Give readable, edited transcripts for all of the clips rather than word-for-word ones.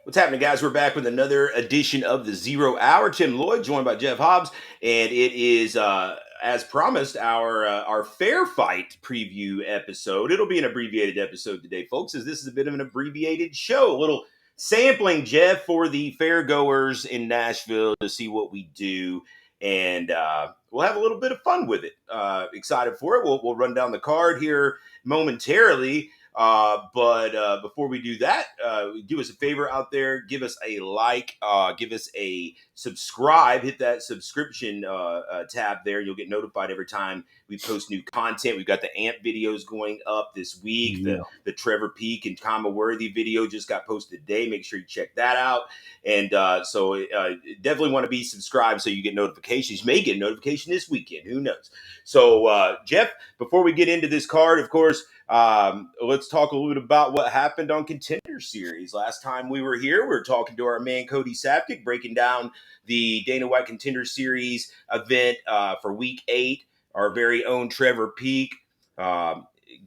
What's happening, guys? We're back with another edition of the Zero Hour. Tim Lloyd, joined by Jeff Hobbs, and it is, as promised, our fair fight preview episode. It'll be an abbreviated episode today, folks, as this is a bit of an abbreviated show. A little sampling, Jeff, for the fair goers in Nashville to see what we do, and we'll have a little bit of fun with it. Excited for it. We'll run down the card here momentarily. But before we do that, do us a favor out there. Give us a like. Give us a subscribe. Hit that subscription tab there. You'll get notified every time we post new content. We've got the AMP videos going up this week. Yeah. The Trevor Peak and Comma Worthy video just got posted today. Make sure you check that out. And so definitely want to be subscribed so you get notifications. You may get a notification this weekend. Who knows? So, Jeff, before we get into this card, of course, let's talk a little bit about what happened on Contender Series. Last time we were here, we were talking to our man Cody Saptic, breaking down the Dana White Contender Series event for Week 8. Our very own Trevor Peak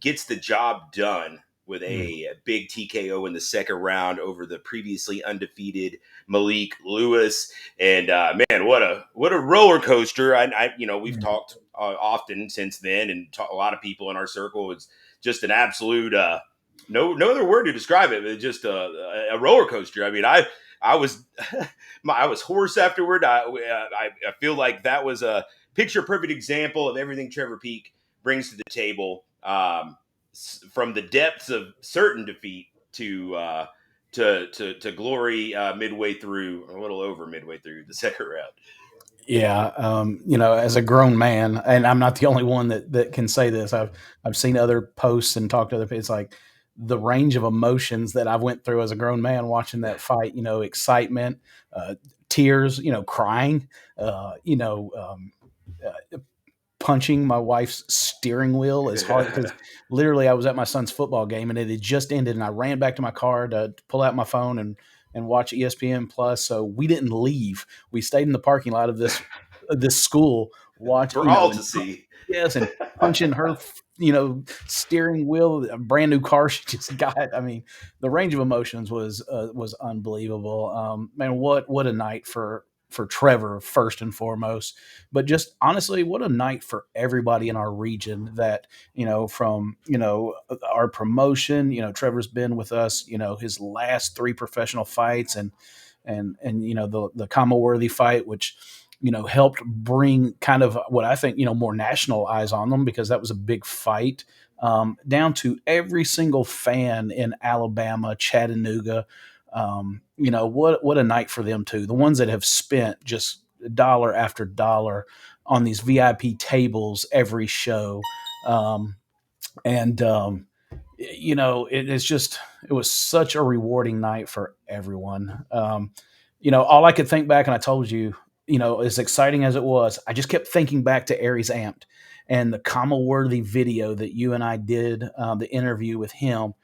gets the job done with a big TKO in the second round over the previously undefeated Malik Lewis. And man, what a roller coaster! We've talked often since then, and a lot of people in our circle. It's just an absolute no other word to describe it, but just a roller coaster. I mean, I was I was hoarse afterward. I feel like that was a picture perfect example of everything Trevor Peak brings to the table, from the depths of certain defeat to glory midway through, a little over midway through the second round. Yeah, as a grown man, and I'm not the only one that can say this. I've seen other posts and talked to other people. It's like the range of emotions that I went through as a grown man watching that fight. Excitement, tears, crying, punching my wife's steering wheel as hard because literally I was at my son's football game and it had just ended, and I ran back to my car to pull out my phone and watch ESPN Plus. So we didn't leave. We stayed in the parking lot of this school watching For all to see. Yes, and punching her steering wheel, a brand new car she just got. I mean, the range of emotions was unbelievable. Man, what a night for Trevor first and foremost, but just honestly, what a night for everybody in our region. That from our promotion. Trevor's been with us. His last 3 professional fights, and the Comma Worthy fight, which helped bring kind of what I think, more national eyes on them, because that was a big fight, down to every single fan in Alabama, Chattanooga. What a night for them too. The ones that have spent just dollar after dollar on these VIP tables every show. It was such a rewarding night for everyone. All I could think back, and I told you, as exciting as it was, I just kept thinking back to Aries Amped and the Comma Worthy video that you and I did, the interview with him,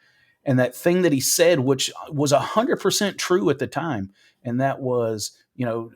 and that thing that he said, which was 100% true at the time. And that was, a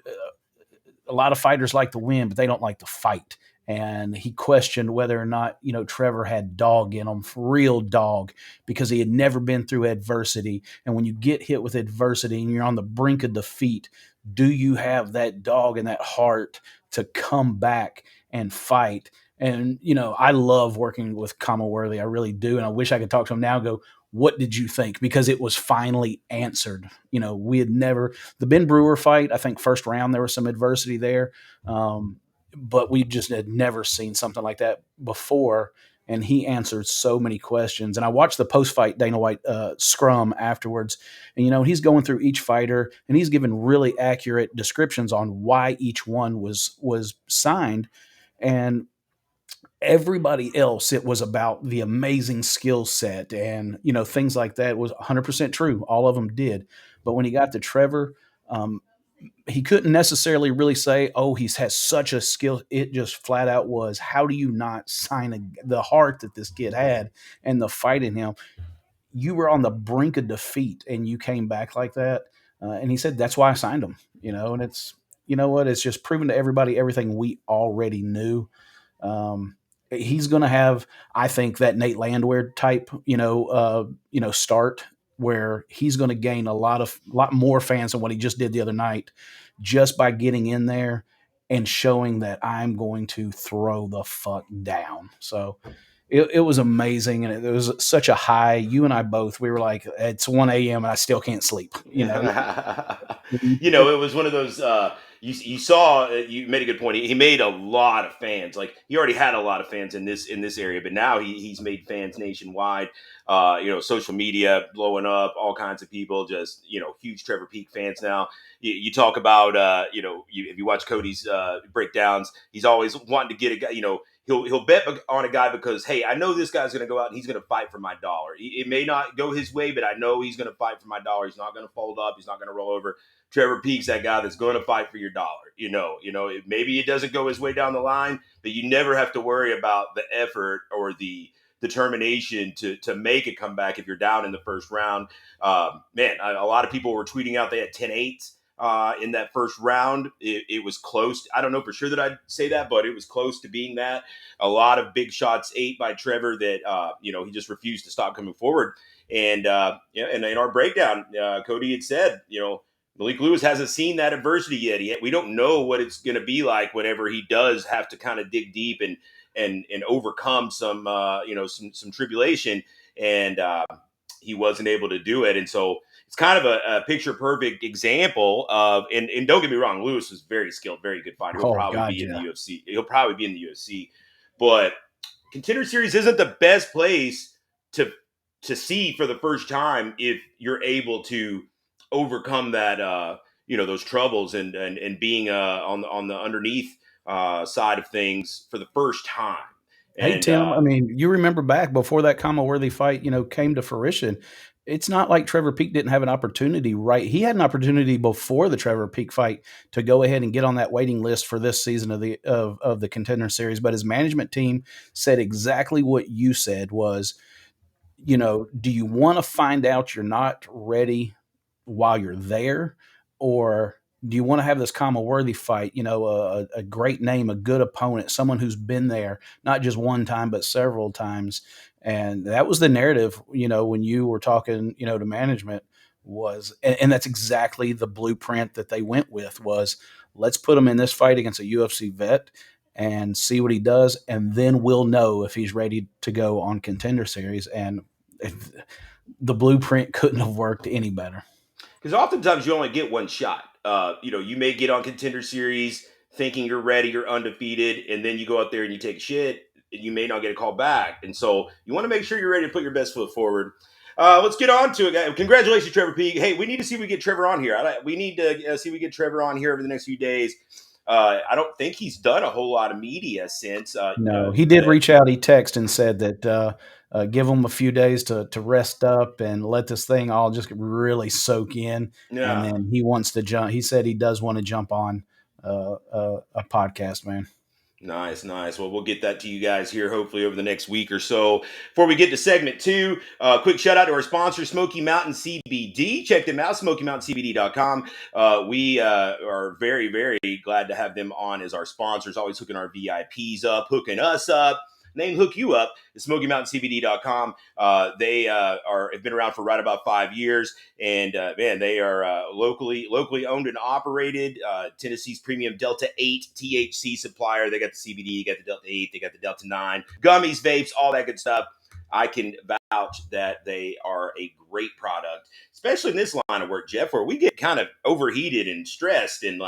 lot of fighters like to win, but they don't like to fight. And he questioned whether or not, Trevor had dog in him, real dog, because he had never been through adversity. And when you get hit with adversity and you're on the brink of defeat, do you have that dog and that heart to come back and fight? And, I love working with Comma Worthy. I really do. And I wish I could talk to him now and go, what did you think? Because it was finally answered. We had never, the Ben Brewer fight, I think first round, there was some adversity there. But we just had never seen something like that before. And he answered so many questions. And I watched the post-fight Dana White scrum afterwards. And, he's going through each fighter, and he's given really accurate descriptions on why each one was signed. And everybody else, it was about the amazing skill set and, things like that. It was 100% true. All of them did. But when he got to Trevor, he couldn't necessarily really say, oh, he has such a skill. It just flat out was, how do you not sign the heart that this kid had and the fight in him? You were on the brink of defeat and you came back like that. And he said, that's why I signed him, and it's, it's just proven to everybody everything we already knew. He's going to have, I think, that Nate Landwehr type, start where he's going to gain a lot more fans than what he just did the other night, just by getting in there and showing that I'm going to throw the fuck down. So it was amazing, and it was such a high. You and I both, we were like, it's 1 a.m. and I still can't sleep. It was one of those. You saw. You made a good point. He made a lot of fans. Like he already had a lot of fans in this area, but now he's made fans nationwide. Social media blowing up, all kinds of people. Just huge Trevor Peak fans now. You talk about if you watch Cody's breakdowns, he's always wanting to get a guy. He'll bet on a guy because, hey, I know this guy's going to go out and he's going to fight for my dollar. It may not go his way, but I know he's going to fight for my dollar. He's not going to fold up. He's not going to roll over. Trevor Peak's that guy that's going to fight for your dollar. Maybe it doesn't go his way down the line, but you never have to worry about the effort or the determination to make a comeback if you're down in the first round. A lot of people were tweeting out they had 10-8 in that first round. It was close. I don't know for sure that I'd say that, but it was close to being that. A lot of big shots ate by Trevor that, he just refused to stop coming forward. And in our breakdown, Cody had said, Malik Lewis hasn't seen that adversity yet. We don't know what it's going to be like whenever he does have to kind of dig deep and overcome some tribulation. And he wasn't able to do it. And so it's kind of a picture perfect example of, and don't get me wrong, Lewis was very skilled, very good fighter. He'll probably be in the UFC. He'll probably be in the UFC, but Contender Series isn't the best place to see for the first time if you're able to overcome that, those troubles and being on the underneath side of things for the first time. Hey, Tim, I mean, you remember back before that Kama Worthy fight, came to fruition. It's not like Trevor Peak didn't have an opportunity, right? He had an opportunity before the Trevor Peak fight to go ahead and get on that waiting list for this season of the Contender Series. But his management team said exactly what you said was, do you want to find out you're not ready while you're there, or do you want to have this Kama Worthy fight? A great name, a good opponent, someone who's been there not just one time but several times. And that was the narrative. When you were talking, to management and that's exactly the blueprint that they went with was, let's put him in this fight against a UFC vet and see what he does, and then we'll know if he's ready to go on Contender Series. And the blueprint couldn't have worked any better. Because oftentimes you only get one shot. You may get on Contender Series thinking you're ready, you're undefeated, and then you go out there and you take a shit, and you may not get a call back. And so you want to make sure you're ready to put your best foot forward. Let's get on to it, guys. Congratulations, Trevor Peak. Hey, we need to see if we get Trevor on here. We need to see if we get Trevor on here over the next few days. I don't think he's done a whole lot of media since. No, he did reach out. He texted and said that give him a few days to rest up and let this thing all just really soak in. Yeah. And then he wants to jump. He said he does want to jump on a podcast, man. Nice. Well, we'll get that to you guys here hopefully over the next week or so. Before we get to segment 2, quick shout out to our sponsor, Smoky Mountain CBD. Check them out, SmokyMountainCBD.com. We are very, very glad to have them on as our sponsors, always hooking our VIPs up, hooking us up. Name hook you up at SmokyMountainCBD.com. They have been around for right about 5 years, and they are locally owned and operated. Tennessee's premium Delta 8 THC supplier. They got the CBD, got the Delta 8, they got the Delta 9, gummies, vapes, all that good stuff. I can vouch that they are a great product, especially in this line of work, Jeff, where we get kind of overheated and stressed and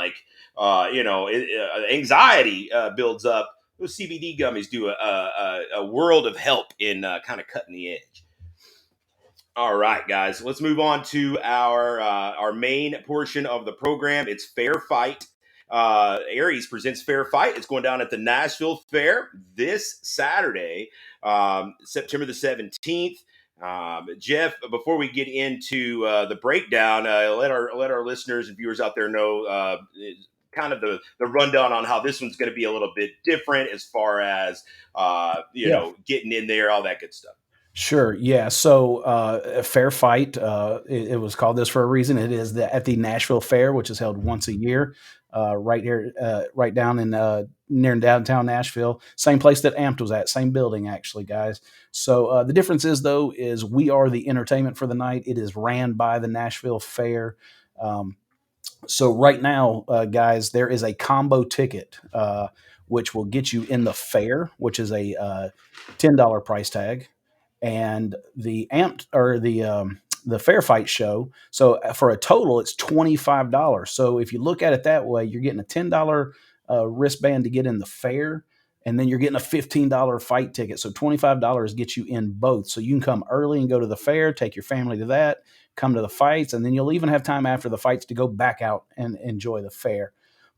anxiety builds up. Those CBD gummies do a world of help in kind of cutting the edge. All right, guys, let's move on to our main portion of the program. It's Fair Fight. Aries presents Fair Fight. It's going down at the Nashville Fair this Saturday, September the 17th. Jeff, before we get into the breakdown, let our listeners and viewers out there know kind of the rundown on how this one's going to be a little bit different as far as, getting in there, all that good stuff. Sure. Yeah. So a Fair Fight, it was called this for a reason. It is at the Nashville Fair, which is held once a year. right here, right down in near downtown Nashville. Same place that Amped was at, same building actually, guys. So the difference is though is we are the entertainment for the night. It is ran by the Nashville Fair. Um, so right now, guys, there is a combo ticket which will get you in the fair, which is a $10 price tag, and the amped or the fair fight show. So for a total, it's $25. So if you look at it that way, you're getting a $10 wristband to get in the fair, and then you're getting a $15 fight ticket. So $25 gets you in both. So you can come early and go to the fair, take your family to that, come to the fights, and then you'll even have time after the fights to go back out and enjoy the fair.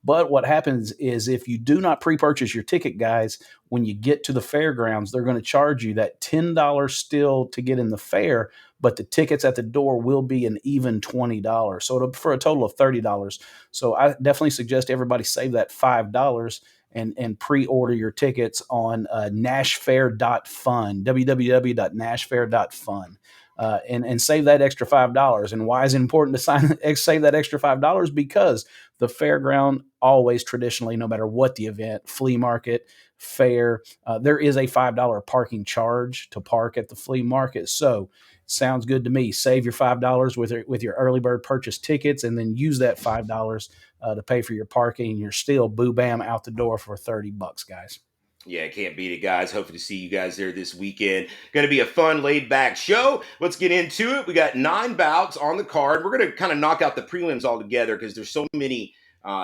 But what happens is if you do not pre-purchase your ticket, guys, when you get to the fairgrounds, they're going to charge you that $10 still to get in the fair, but the tickets at the door will be an even $20. So for a total of $30. So I definitely suggest everybody save that $5 and pre-order your tickets on nashfair.fun, www.nashfair.fun. And save that extra $5. And why is it important to save that extra $5? Because the fairground always traditionally, no matter what the event, flea market, fair, there is a $5 parking charge to park at the flea market. So sounds good to me. Save your $5 with your early bird purchase tickets, and then use that $5 to pay for your parking. And you're still boo bam out the door for $30, guys. Yeah, can't beat it, guys. Hopefully to see you guys there this weekend. Going to be a fun, laid-back show. Let's get into it. We got 9 bouts on the card. We're going to kind of knock out the prelims all together because there's so many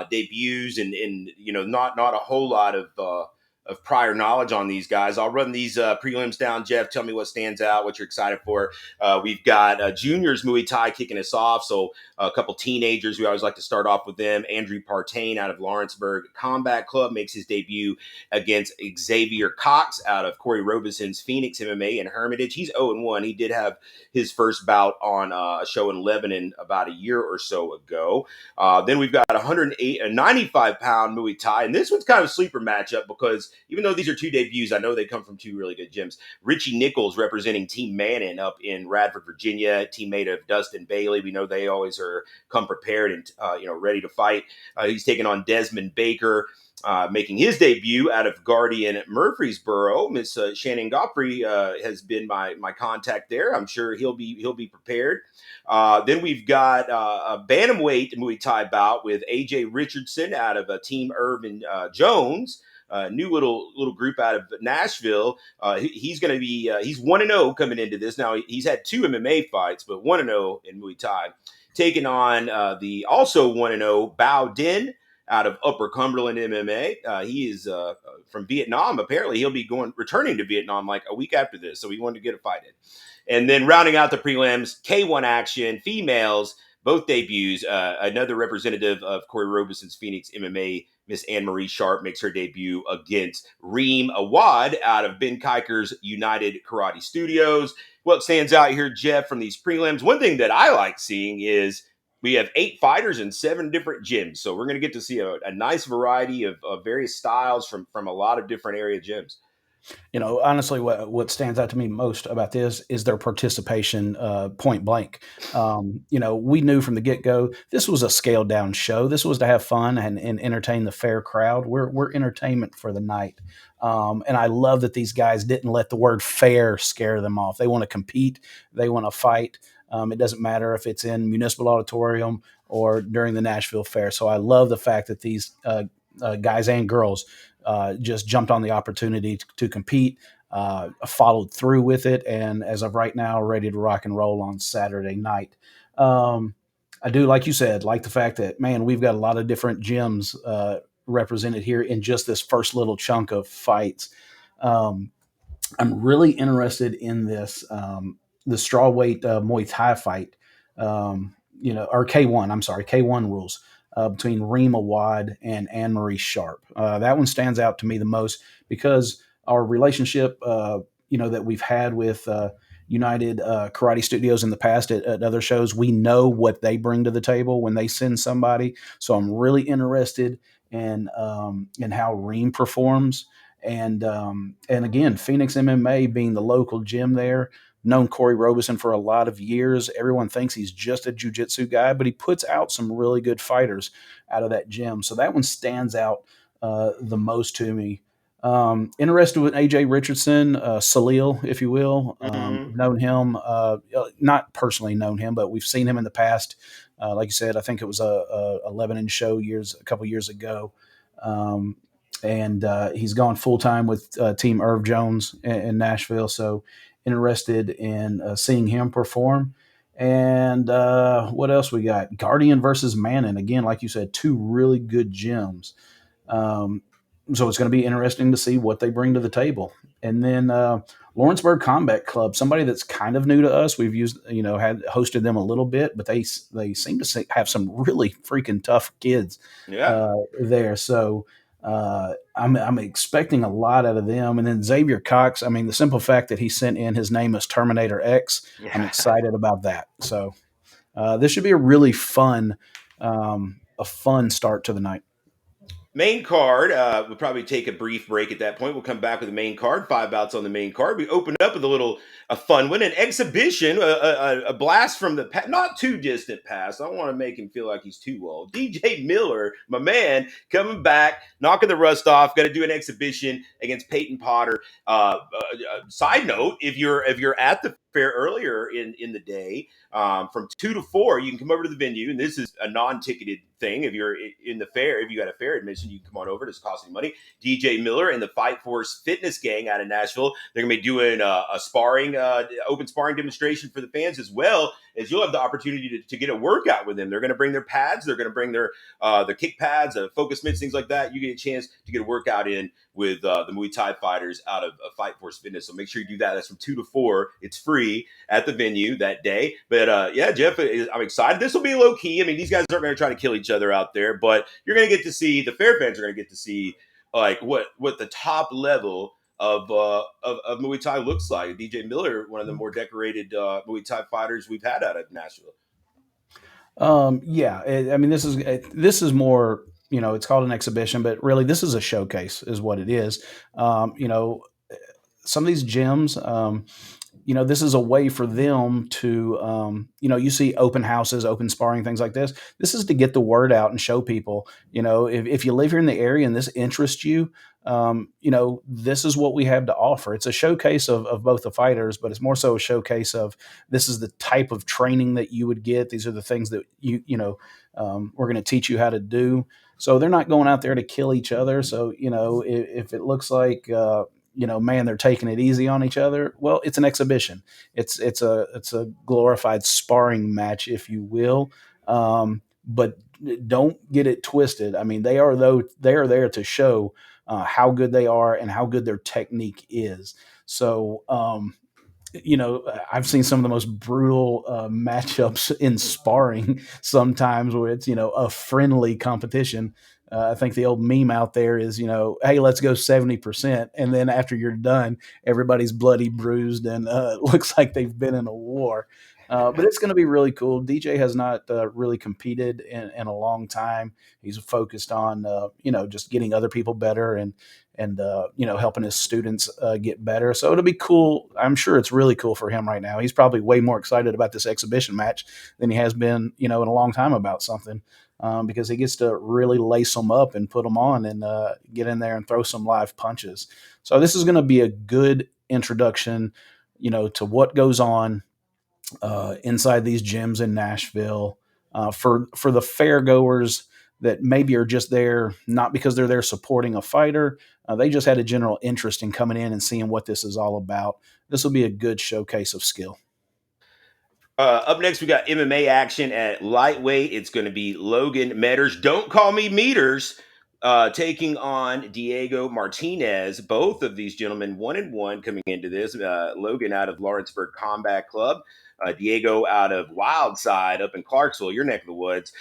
debuts and not a whole lot of prior knowledge on these guys. I'll run these prelims down. Jeff, tell me what stands out, what you're excited for. We've got juniors Muay Thai kicking us off. So a couple teenagers. We always like to start off with them. Andrew Partain out of Lawrenceburg Combat Club makes his debut against Xavier Cox out of Corey Robeson's Phoenix MMA in Hermitage. He's 0-1. He did have his first bout on a show in Lebanon about a year or so ago. Then we've got a 95-pound Muay Thai. And this one's kind of a sleeper matchup because even though these are 2 debuts, I know they come from 2 really good gyms. Richie Nichols representing Team Manning up in Radford, Virginia, teammate of Dustin Bailey. We know they always are come prepared and ready to fight. He's taking on Desmond Baker, making his debut out of Guardian Murfreesboro. Miss Shannon Godfrey has been my contact there. I'm sure he'll be prepared. Then we've got a bantamweight Muay Thai bout with AJ Richardson out of Team Irvin Jones. New little group out of Nashville. He's going to be he's 1-0 coming into this. Now he's had 2 MMA fights, but 1-0 in Muay Thai. Taking on the also 1-0 Bao Din out of Upper Cumberland MMA. He is from Vietnam. Apparently, he'll be returning to Vietnam like a week after this. So he wanted to get a fight in. And then rounding out the prelims, K1 action, females, both debuts. Another representative of Corey Robeson's Phoenix MMA, Miss Anne-Marie Sharp, makes her debut against Reem Awad out of Ben Kiker's United Karate Studios. What stands out here, Jeff, from these prelims? One thing that I like seeing is we have 8 fighters in 7 different gyms. So we're going to get to see a nice variety of various styles from a lot of different area gyms. Honestly, what stands out to me most about this is their participation, point blank. We knew from the get go this was a scaled down show. This was to have fun and entertain the fair crowd. We're entertainment for the night, and I love that these guys didn't let the word fair scare them off. They want to compete. They want to fight. It doesn't matter if it's in Municipal Auditorium or during the Nashville Fair. So I love the fact that these guys and girls just jumped on the opportunity to compete, followed through with it, and as of right now, ready to rock and roll on Saturday night. I do, like you said, like the fact that, man, we've got a lot of different gyms represented here in just this first little chunk of fights. I'm really interested in this the strawweight Muay Thai fight, or K1. I'm sorry, K1 rules between Reem Awad and Anne Marie Sharp. That one stands out to me the most because our relationship, that we've had with United Karate Studios in the past at other shows, we know what they bring to the table when they send somebody. So I'm really interested in how Reem performs. And again, Phoenix MMA being the local gym there, known Corey Robeson for a lot of years. Everyone thinks he's just a jiu-jitsu guy, but he puts out some really good fighters out of that gym. So that one stands out the most to me. Interested with AJ Richardson, Salil, if you will. Hmm. Known him, not personally known him, but we've seen him in the past. Like you said, I think it was a Lebanon show a couple years ago. Um, and he's gone full time with Team Irv Jones in Nashville. So interested in seeing him perform. And what else we got? Guardian versus Manon. Again, like you said, two really good gyms. Um, so it's going to be interesting to see what they bring to the table. And then Lawrenceburg Combat Club, somebody that's kind of new to us. We've had hosted them a little bit, but they seem to have some really freaking tough kids Yeah. there. So I'm expecting a lot out of them. And then Xavier Cox. I mean, the simple fact that he sent in his name as Terminator X, I'm excited about that. So this should be a fun start to the night. Main card, we'll probably take a brief break at that point. We'll come back with the main card, 5 bouts on the main card. We open up with a fun one, an exhibition, a blast from the past, not too distant past. I don't want to make him feel like he's too old. DJ Miller, my man, coming back, knocking the rust off. Got to do an exhibition against Peyton Potter. Side note: if you're at the fair earlier in the day, from 2 to 4, you can come over to the venue, and this is a non-ticketed thing. If you're in the fair, if you got a fair admission, you can come on over. It doesn't cost any money. DJ Miller and the Fight Force Fitness Gang out of Nashville, they're gonna be doing a sparring, open sparring demonstration for the fans, as well as you'll have the opportunity to get a workout with them. They're gonna bring their pads, they're gonna bring their kick pads, focus mitts, things like that. You get a chance to get a workout in with the Muay Thai fighters out of Fight Force Fitness. So make sure you do that. That's from 2 to 4. It's free at the venue that day. But yeah, Jeff, I'm excited. This will be low key. I mean, these guys aren't going to try to kill each other out there, but you're going to get to see, the fair fans are going to get to see like what the top level of Muay Thai looks like. DJ Miller, one of the more decorated Muay Thai fighters we've had out of Nashville. Yeah, I mean, this is more. It's called an exhibition, but really, this is a showcase, is what it is. Some of these gyms, this is a way for them to, you see open houses, open sparring, things like this. This is to get the word out and show people, if you live here in the area and this interests you, this is what we have to offer. It's a showcase of both the fighters, but it's more so a showcase of this is the type of training that you would get. These are the things that we're going to teach you how to do. So they're not going out there to kill each other. So, if it looks like, man, they're taking it easy on each other. Well, it's an exhibition. It's a glorified sparring match, if you will. But don't get it twisted. I mean, they are there to show how good they are and how good their technique is. So, I've seen some of the most brutal matchups in sparring sometimes where it's, a friendly competition. I think the old meme out there is, hey, let's go 70%. And then after you're done, everybody's bloody, bruised, and looks like they've been in a war. But it's going to be really cool. DJ has not really competed in a long time. He's focused on, just getting other people better and helping his students get better. So it'll be cool. I'm sure it's really cool for him right now. He's probably way more excited about this exhibition match than he has been, in a long time about something, because he gets to really lace them up and put them on and get in there and throw some live punches. So this is going to be a good introduction, to what goes on inside these gyms in Nashville for the fair goers that maybe are just there not because they're there supporting a fighter. They just had a general interest in coming in and seeing what this is all about. This will be a good showcase of skill. Up next, we got MMA action at lightweight. It's going to be Logan Metters. Don't call me Meters. Taking on Diego Martinez. Both of these gentlemen 1-1 coming into this. Logan out of Lawrenceburg Combat Club. Diego out of Wildside up in Clarksville, your neck of the woods.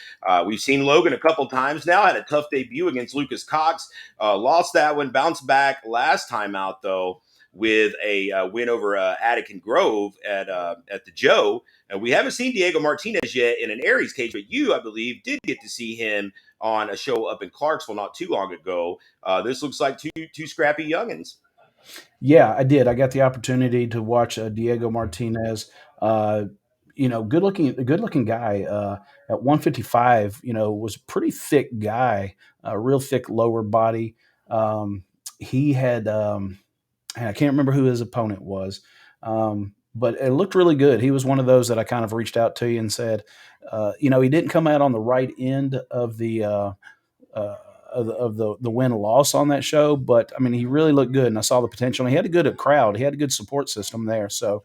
We've seen Logan a couple times now. Had a tough debut against Lucas Cox. Lost that one. Bounced back last time out though with a win over Attica Grove at the Joe. And we haven't seen Diego Martinez yet in an Aries cage, but you, I believe, did get to see him on a show up in Clarksville not too long ago. This looks like two scrappy youngins. Yeah, I did. I got the opportunity to watch Diego Martinez. Uh, good looking guy. At 155, was a pretty thick guy, a real thick lower body. He had, and I can't remember who his opponent was, but it looked really good. He was one of those that I kind of reached out to you and said, he didn't come out on the right end uh, of the win loss on that show. But I mean, he really looked good, and I saw the potential. And he had a good crowd. He had a good support system there. So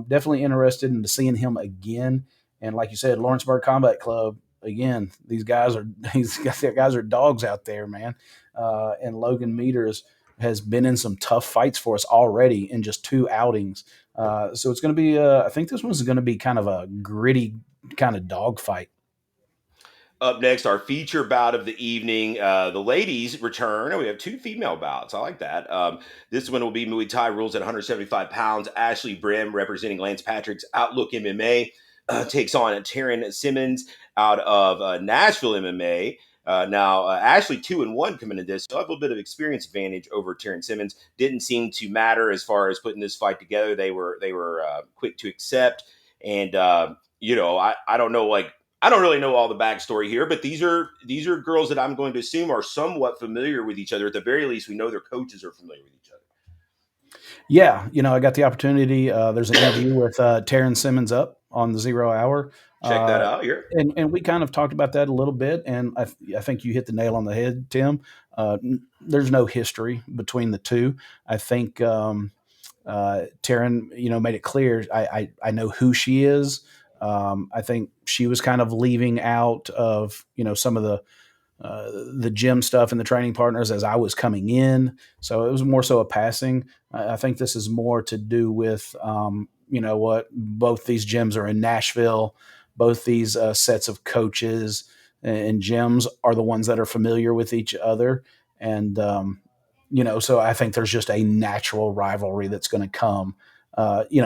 definitely interested in seeing him again. And like you said, Lawrenceburg Combat Club again. These guys are dogs out there, man. And Logan Meters has been in some tough fights for us already in just two outings. So it's going to be. I think this one's going to be kind of a gritty kind of dog fight. Up next, our feature bout of the evening. The ladies return. We have two female bouts. I like that. This one will be Muay Thai rules at 175 pounds. Ashley Brim, representing Lance Patrick's Outlook MMA, takes on Taryn Simmons out of Nashville MMA. Now, Ashley 2-1 coming into this, so I have a little bit of experience advantage over Taryn Simmons. Didn't seem to matter as far as putting this fight together. They were quick to accept, and I don't know, like, I don't really know all the backstory here, but these are girls that I'm going to assume are somewhat familiar with each other. At the very least, we know their coaches are familiar with each Yeah, I got the opportunity. There's an interview with Taryn Simmons up on the Zero Hour, Check that uh, out here. and we kind of talked about that a little bit. And I think you hit the nail on the head, Tim. There's no history between the two. I think Taryn, made it clear. I know who she is. I think she was kind of leaving out of some of the gym stuff and the training partners as I was coming in. So it was more so a passing. I think this is more to do with, what both these gyms are in Nashville. Both these sets of coaches and gyms are the ones that are familiar with each other. And, so I think there's just a natural rivalry that's going to come,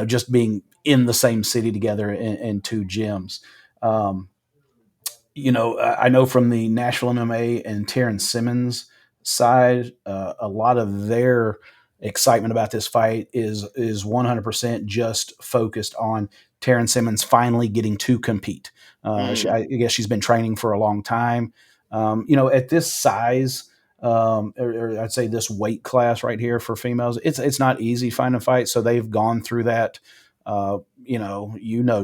just being in the same city together in two gyms. Um, I know from the Nashville MMA and Terrence Simmons side, a lot of their excitement about this fight is 100% just focused on Terrence Simmons finally getting to compete. Mm. I guess she's been training for a long time. At this size, or I'd say this weight class right here for females, it's not easy finding fights. So they've gone through that.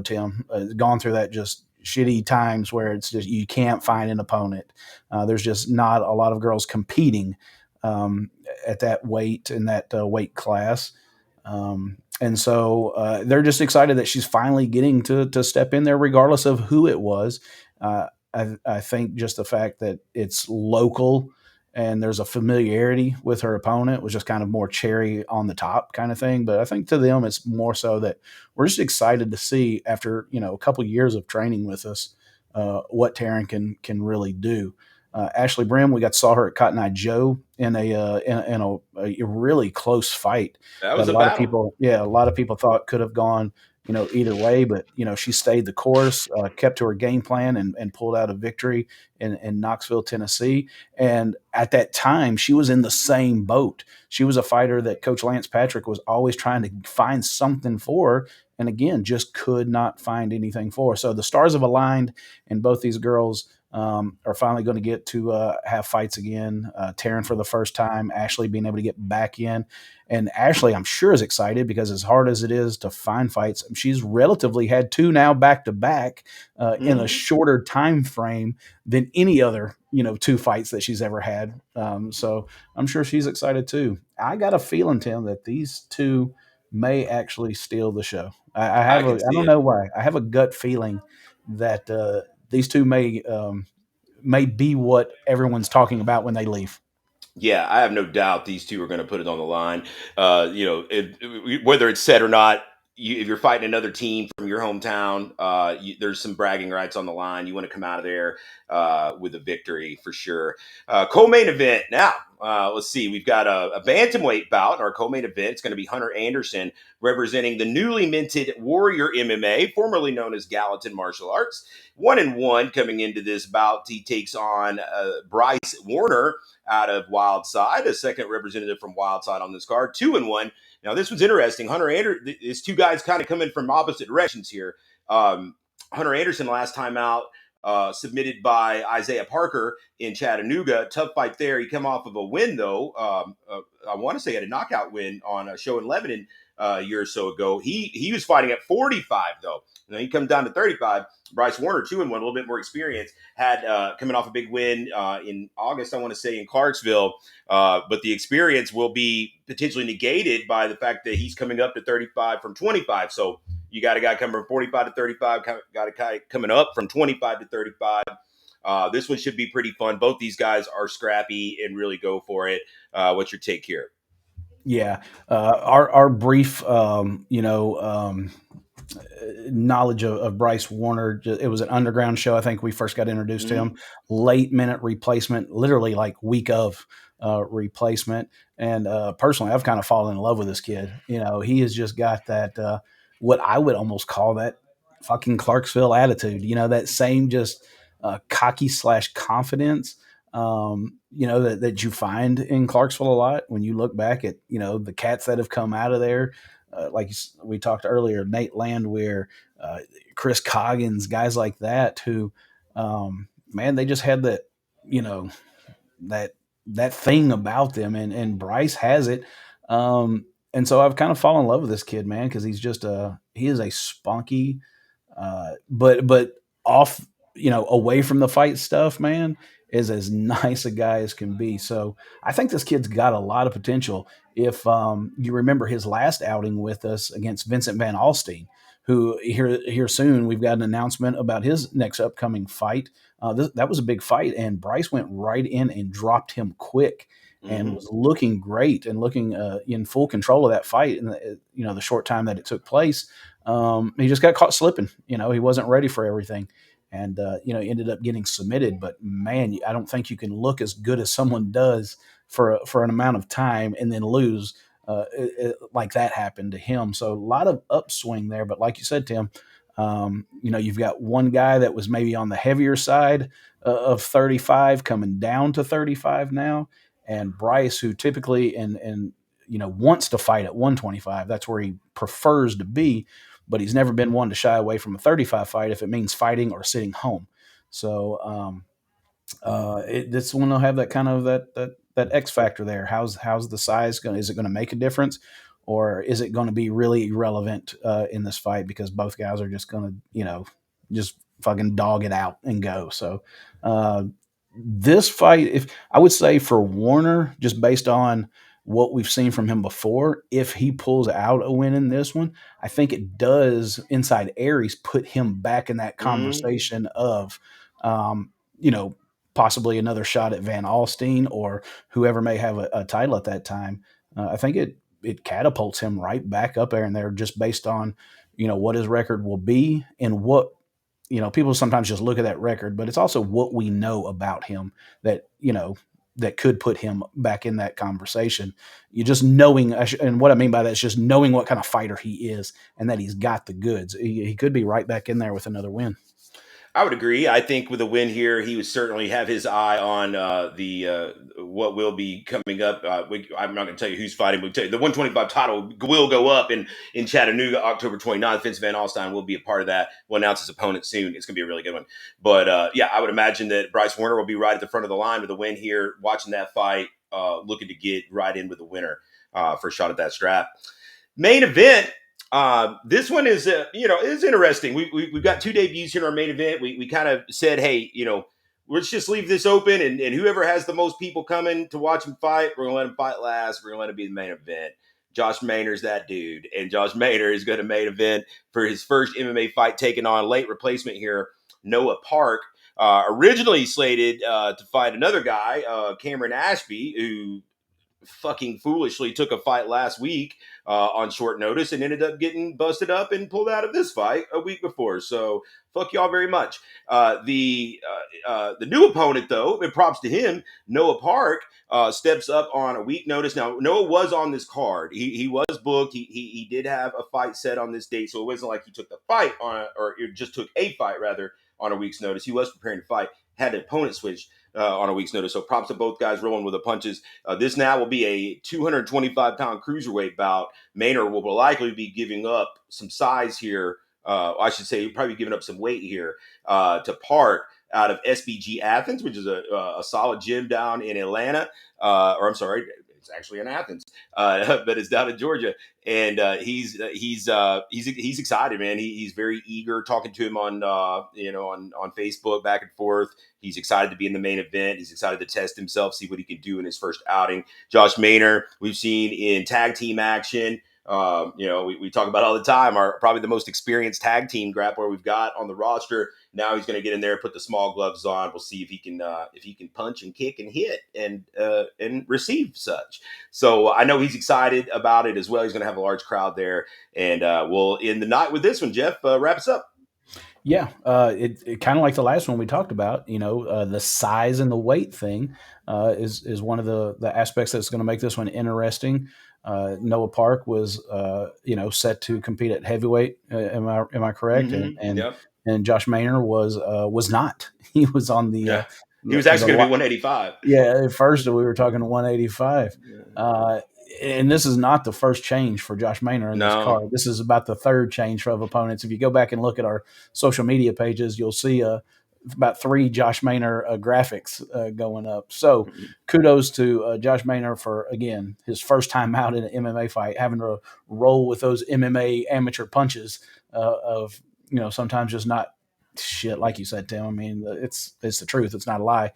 Tim, gone through that just shitty times where it's just you can't find an opponent. There's just not a lot of girls competing um, at that weight in that weight class. And so they're just excited that she's finally getting to step in there, regardless of who it was. I think just the fact that it's local and there's a familiarity with her opponent was just kind of more cherry on the top kind of thing. But I think to them, it's more so that we're just excited to see after a couple years of training with us what Taryn can really do. Ashley Brim, we saw her at Cotton Eye Joe in a really close fight That that was a battle. a lot of people thought could have gone either way, but she stayed the course, kept to her game plan, and pulled out a victory in Knoxville, Tennessee. And at that time, she was in the same boat. She was a fighter that Coach Lance Patrick was always trying to find something for her, and again, just could not find anything for her. So the stars have aligned, and both these girls are finally going to get to have fights again. Taryn for the first time, Ashley being able to get back in. And Ashley, I'm sure, is excited because as hard as it is to find fights, she's relatively had two now back to back in a Hmm. shorter time frame than any other, two fights that she's ever had. So I'm sure she's excited too. I got a feeling, Tim, that these two may actually steal the show. I can I see don't it. know why. I have a gut feeling that these two may be what everyone's talking about when they leave. Yeah, I have no doubt these two are going to put it on the line. Whether it's said or not, if you're fighting another team from your hometown, there's some bragging rights on the line. You want to come out of there with a victory for sure. Co-main event now. Let's see. We've got a bantamweight bout in our co-main event. It's going to be Hunter Anderson representing the newly minted Warrior MMA, formerly known as Gallatin Martial Arts. 1-1 coming into this bout. He takes on Bryce Warner out of Wildside, a second representative from Wildside on this card. 2-1. Now, this was interesting. Hunter Anderson, these two guys kind of coming from opposite directions here. Hunter Anderson last time out, submitted by Isaiah Parker in Chattanooga. Tough fight there. He come off of a win, though. I want to say had a knockout win on a show in Lebanon a year or so ago. He was fighting at 45, though. And then he comes down to 35. Bryce Warner, 2-1, a little bit more experience, had coming off a big win in August, I want to say, in Clarksville. But the experience will be potentially negated by the fact that he's coming up to 35 from 25. So you got a guy coming from 45 to 35, got a guy coming up from 25 to 35. This one should be pretty fun. Both these guys are scrappy and really go for it. What's your take here? Yeah, our brief, knowledge of Bryce Warner. It was an underground show. I think we first got introduced to him. Late minute replacement, literally like week of replacement. And personally, I've kind of fallen in love with this kid. He has just got that, what I would almost call that fucking Clarksville attitude. That same just cocky / confidence. That you find in Clarksville a lot when you look back at the cats that have come out of there, like we talked earlier, Nate Landwehr, Chris Coggins, guys like that who, man, they just had that, that that thing about them, and Bryce has it. And so I've kind of fallen in love with this kid, man, because he is a spunky, but off, away from the fight stuff, man, is as nice a guy as can be. So I think this kid's got a lot of potential. If you remember his last outing with us against Vincent Van Alstyne, who here soon we've got an announcement about his next upcoming fight. That was a big fight, and Bryce went right in and dropped him quick, and was looking great and looking in full control of that fight in the short time that it took place. He just got caught slipping. He wasn't ready for everything, and ended up getting submitted. But man, I don't think you can look as good as someone does for an amount of time and then lose like that happened to him. So a lot of upswing there. But like you said, Tim, you've got one guy that was maybe on the heavier side of 35 coming down to 35 now, and Bryce, who typically and wants to fight at 125. That's where he prefers to be, but he's never been one to shy away from a 35 fight if it means fighting or sitting home. So this one will have that kind of that X factor there. How's the size going? Is it going to make a difference, or is it going to be really irrelevant in this fight because both guys are just going to just fucking dog it out and go? So this fight, if I would say for Warner, just based on what we've seen from him before, if he pulls out a win in this one, I think it does inside Aries put him back in that conversation of, possibly another shot at Van Alstyne or whoever may have a title at that time. I think it catapults him right back up there and there just based on, what his record will be and what, people sometimes just look at that record, but it's also what we know about him that, that could put him back in that conversation. You just knowing, and what I mean by that is just knowing what kind of fighter he is and that he's got the goods. He could be right back in there with another win. I would agree. I think with a win here, he would certainly have his eye on the what will be coming up. I'm not going to tell you who's fighting, but tell you, the 125 title will go up in Chattanooga October 29th. Vince Van Alstyne will be a part of that. We'll announce his opponent soon. It's going to be a really good one. But I would imagine that Bryce Warner will be right at the front of the line with a win here, watching that fight, looking to get right in with the winner for a shot at that strap. Main event. This one is, is interesting. We've got two debuts here in our main event. We kind of said, hey, let's just leave this open, and whoever has the most people coming to watch him fight, we're going to let him fight last. We're going to let him be the main event. Josh Maynard's that dude, and Josh Maynard is going to main event for his first MMA fight, taking on late replacement here, Noah Park. Originally slated to fight another guy, Cameron Ashby, who fucking foolishly took a fight last week on short notice and ended up getting busted up and pulled out of this fight a week before. So fuck y'all very much. The new opponent, though, and props to him, Noah Park, steps up on a week notice. Now, Noah was on this card. He was booked. He did have a fight set on this date, so it wasn't like he took the fight on, or it just took a fight rather on a week's notice. He was preparing to fight, had an opponent switch on a week's notice. So props to both guys rolling with the punches. This now will be a 225-pound cruiserweight bout. Maynard will likely be giving up some size here. I should say, probably giving up some weight here to Park out of SBG Athens, which is a solid gym down in Atlanta. Or I'm sorry, it's actually in Athens, but it's down in Georgia. And he's excited, man. He's very eager. Talking to him on on Facebook back and forth. He's excited to be in the main event. He's excited to test himself, see what he can do in his first outing. Josh Maynard, we've seen in tag team action. We talk about all the time, are probably the most experienced tag team grappler we've got on the roster. Now he's going to get in there, put the small gloves on. We'll see if he can punch and kick and hit and receive such. So I know he's excited about it as well. He's going to have a large crowd there, and we'll end the night with this one. Jeff, wrap us up. Yeah, it kind of like the last one we talked about. The size and the weight thing is one of the aspects that's going to make this one interesting. Noah Park was set to compete at heavyweight. Am I correct? Mm-hmm. Yep. And Josh Maynard was not. He was on the. He was actually going to be 185. Yeah, at first we were talking 185. And this is not the first change for Josh Maynard in this card. This is about the third change of opponents. If you go back and look at our social media pages, you'll see about 3 Josh Maynard graphics going up. So kudos to Josh Maynard for, again, his first time out in an MMA fight, having to roll with those MMA amateur punches of, sometimes just not shit, like you said, Tim. I mean, it's the truth. It's not a lie.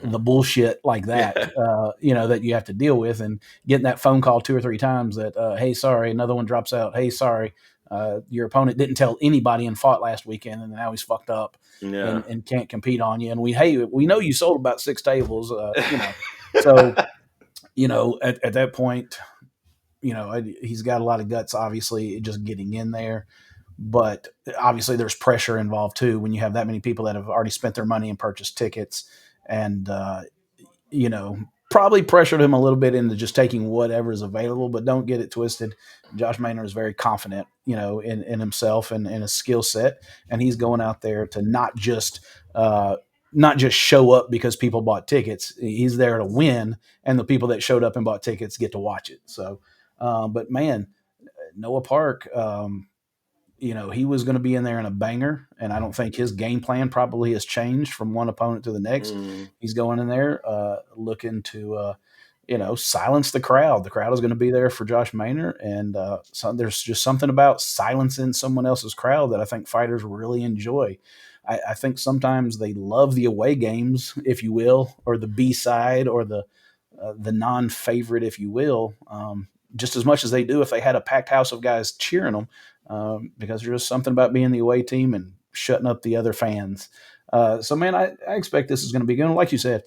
The bullshit like that, that you have to deal with, and getting that phone call 2 or 3 times that, hey, sorry, another one drops out. Hey, sorry, your opponent didn't tell anybody and fought last weekend, and now he's fucked up and can't compete on you. And we know you sold about 6 tables, so, at that point, he's got a lot of guts, obviously, just getting in there. But obviously there's pressure involved too when you have that many people that have already spent their money and purchased tickets, and probably pressured him a little bit into just taking whatever is available. But don't get it twisted. Josh Maynard is very confident, in himself and in his skill set, and he's going out there to not just show up because people bought tickets. He's there to win, and the people that showed up and bought tickets get to watch it. So, but man, Noah Park. He was going to be in there in a banger, and I don't think his game plan probably has changed from one opponent to the next. He's going in there looking to, silence the crowd. The crowd is going to be there for Josh Maynard, and so there's just something about silencing someone else's crowd that I think fighters really enjoy. I think sometimes they love the away games, if you will, or the B side, or the non-favorite, if you will, just as much as they do if they had a packed house of guys cheering them. Because there's just something about being the away team and shutting up the other fans. So, man, I expect this is going to be good. Like you said,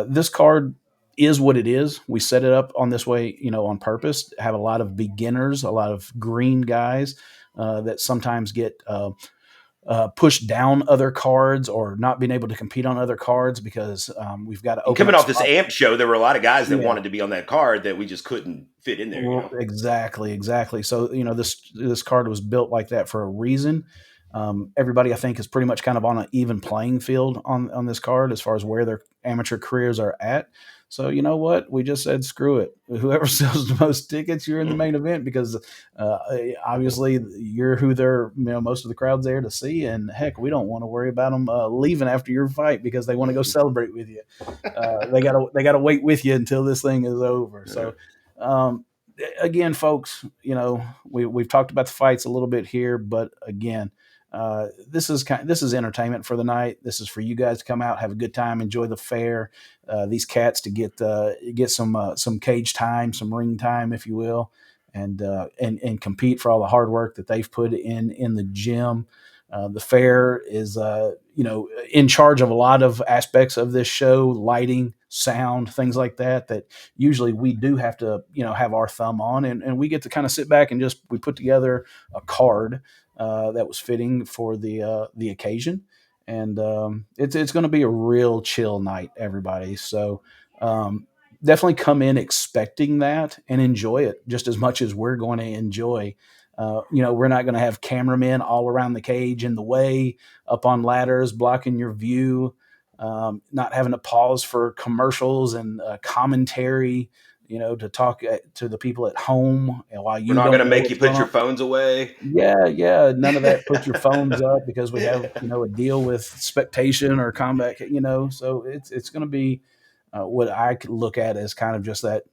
this card is what it is. We set it up on this way, on purpose. Have a lot of beginners, a lot of green guys that sometimes get pushed down other cards or not being able to compete on other cards because we've got to open coming off this AMP show. There were a lot of guys that wanted to be on that card that we just couldn't fit in there. Well, exactly. So this card was built like that for a reason. Everybody, I think, is pretty much kind of on an even playing field on this card as far as where their amateur careers are at. So you know what? We just said, screw it. Whoever sells the most tickets, you're in the main event because obviously you're who they're, most of the crowd's there to see. And heck, we don't want to worry about them leaving after your fight because they want to go celebrate with you. They gotta wait with you until this thing is over. So again, folks, we've talked about the fights a little bit here, but again, this is entertainment for the night. This is for you guys to come out, have a good time, enjoy the fair. These cats to get some cage time, some ring time, if you will, and compete for all the hard work that they've put in the gym. The fair is, in charge of a lot of aspects of this show, lighting, sound, things like that, that usually we do have to, have our thumb on. And we get to kind of sit back and just, we put together a card that was fitting for the occasion. And it's going to be a real chill night, everybody. So definitely come in expecting that and enjoy it just as much as we're going to enjoy. We're not going to have cameramen all around the cage in the way, up on ladders, blocking your view, not having to pause for commercials and commentary, to talk to the people at home while We're you not going don't to know make you what's going put your on. phones away. Yeah, yeah, none of that. Put your phones up because we have, a deal with Spectation or Combat, So it's going to be what I could look at as kind of just that,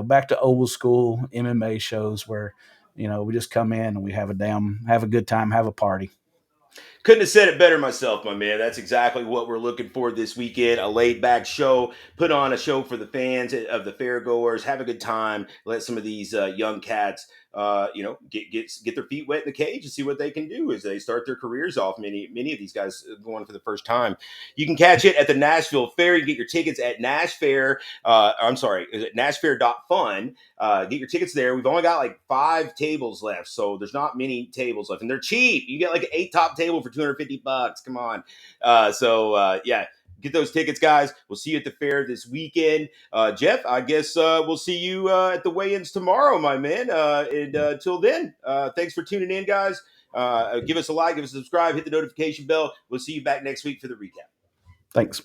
back to old school MMA shows where, we just come in and we have a good time, have a party. Couldn't have said it better myself, my man. That's exactly what we're looking for this weekend. A laid back show, put on a show for the fans of the fairgoers, have a good time, let some of these young cats get their feet wet in the cage and see what they can do as they start their careers off. Many of these guys going for the first time. You can catch it at the Nashville Fair. You can get your tickets at is it nashfair.fun. Get your tickets there. We've only got like 5 tables left, so there's not many tables left, and they're cheap. You get like an 8-top table for $250. Come on, yeah. Get those tickets, guys. We'll see you at the fair this weekend. Jeff, I guess we'll see you at the weigh-ins tomorrow, my man. And Till then, thanks for tuning in, guys. Give us a like, give us a subscribe, hit the notification bell. We'll see you back next week for the recap. Thanks.